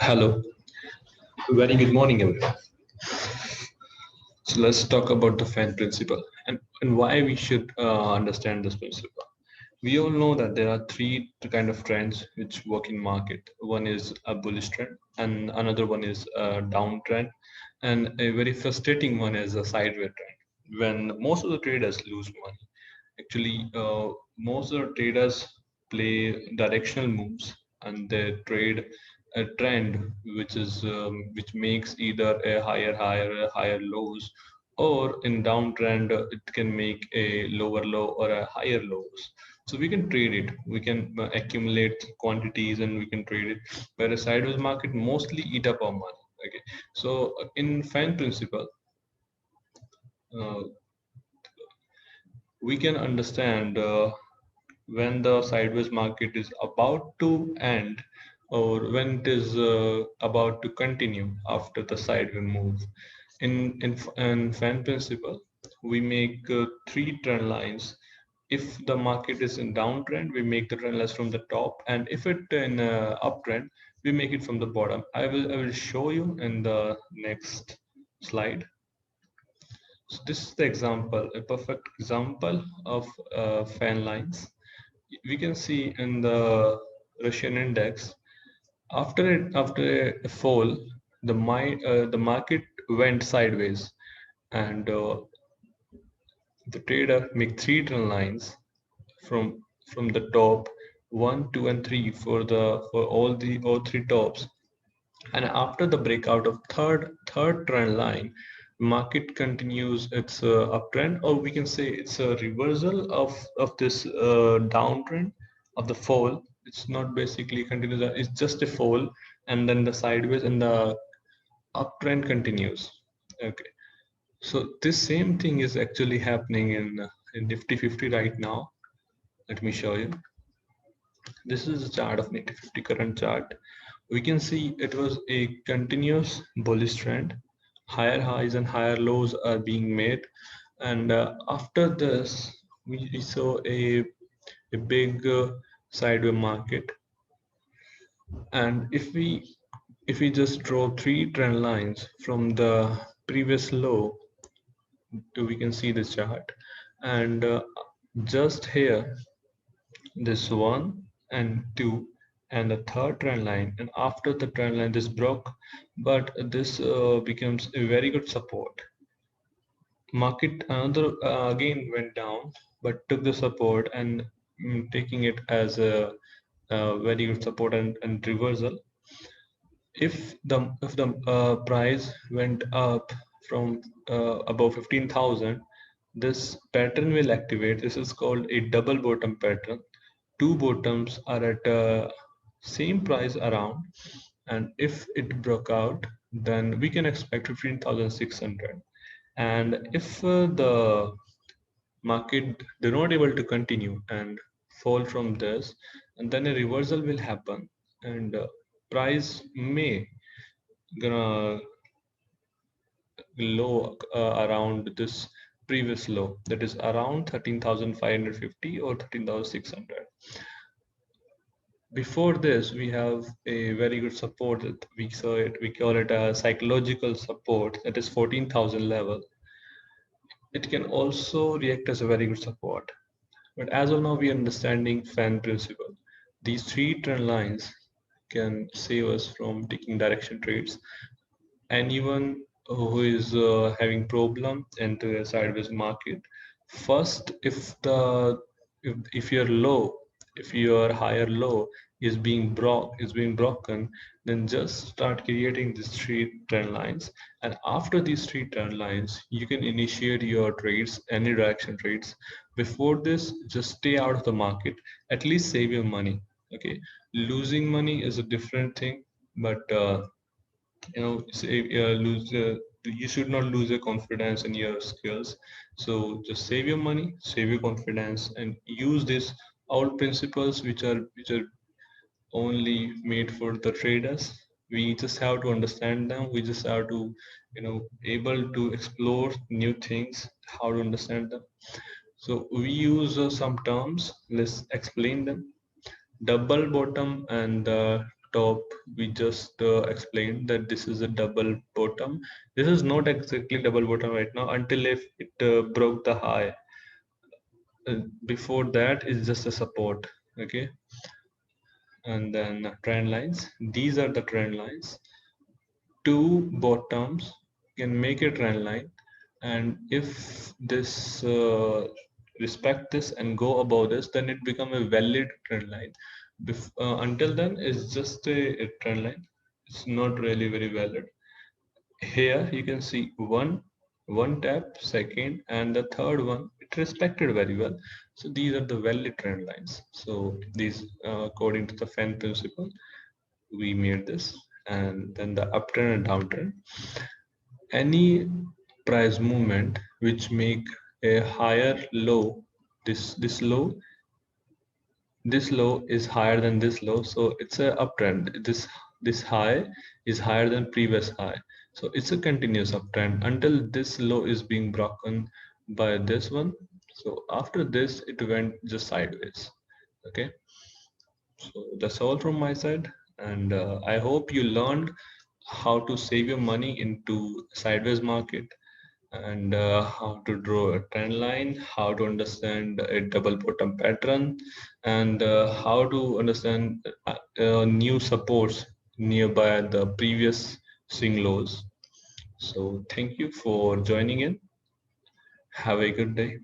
Hello, very good morning, everyone. So let's talk about the fan principle and why we should understand this principle. We all know that there are three kind of trends which work in market. One is a bullish trend, and another one is a downtrend, and a very frustrating one is a sideways trend. When most of the traders lose money, actually, most of the traders play directional moves and they trade a trend which makes either a higher high or a higher lows, or in downtrend it can make a lower low or a higher lows. So we can trade it, we can accumulate quantities and we can trade it. Where a sideways market mostly eat up our money. Okay, so in fan principle, uh, we can understand when the sideways market is about to end or when it is about to continue after the sideways move. In fan principle, we make three trend lines. If the market is in downtrend, we make the trend lines from the top, and if it in uptrend, we make it from the bottom. I will show you in the next slide. So this is the example, a perfect example of fan lines. We can see in the Russian index, after a fall, the market went sideways, and the trader make three trend lines from the top, one, two, and three for all three tops. And after the breakout of third trend line, market continues its uptrend, or we can say it's a reversal of this downtrend of the fall. It's not basically continuous; it's just a fall, and then the sideways and the uptrend continues. Okay, so this same thing is actually happening in Nifty 50 right now. Let me show you. This is the chart of Nifty 50 current chart. We can see it was a continuous bullish trend. Higher highs and higher lows are being made, and after this, we saw a big sideways market. And if we just draw three trend lines from the previous low, we can see this chart, and just here this one and two and the third trend line, and after the trend line this broke, but this becomes a very good support. Market another again went down but took the support and taking it as a very good support and reversal. If the price went up from above 15,000, this pattern will activate. This is called a double bottom pattern. Two bottoms are at same price around, and if it broke out, then we can expect 15,600. And if the market they're not able to continue and fall from this, and then a reversal will happen, and price may gonna low around this previous low, that is around 13,550 or 13,600. Before this, we have a very good support that we saw it. We call it a psychological support, that is 14,000 level. It can also react as a very good support. But as of now, we are understanding fan principle. These three trend lines can save us from taking direction trades. Anyone who is having problem into a sideways market, first, if your low, if your higher low is being broken, then just start creating these three trend lines, and after these three trend lines you can initiate your trades, any direction trades. Before this, just stay out of the market, at least save your money. Okay, losing money is a different thing, but lose you should not lose your confidence in your skills. So just save your money, save your confidence, and use these all principles which are only made for the traders. We just have to understand them. We just have to able to explore new things, how to understand them. So we use some terms. Let's explain them. Double bottom and the top, we just explained that this is a double bottom. This is not exactly double bottom right now until if it broke the high. Before that is just a support. Okay, and then trend lines. These are the trend lines. Two bottoms can make a trend line, and if this respect this and go above this, then it become a valid trend line. Until then it's just a trend line, it's not really very valid. Here you can see one tap, second, and the third one it respected very well. So these are the valid trend lines. So these according to the Fenn principle we made this. And then the uptrend and downtrend, any price movement which make a higher low, this low is higher than this low, so it's a uptrend. This high is higher than previous high, so it's a continuous uptrend until this low is being broken by this one. So after this it went just sideways. Okay, so that's all from my side, and I hope you learned how to save your money into sideways market, and how to draw a trend line, how to understand a double bottom pattern, and how to understand new supports nearby the previous swing lows. So thank you for joining in. Have a good day.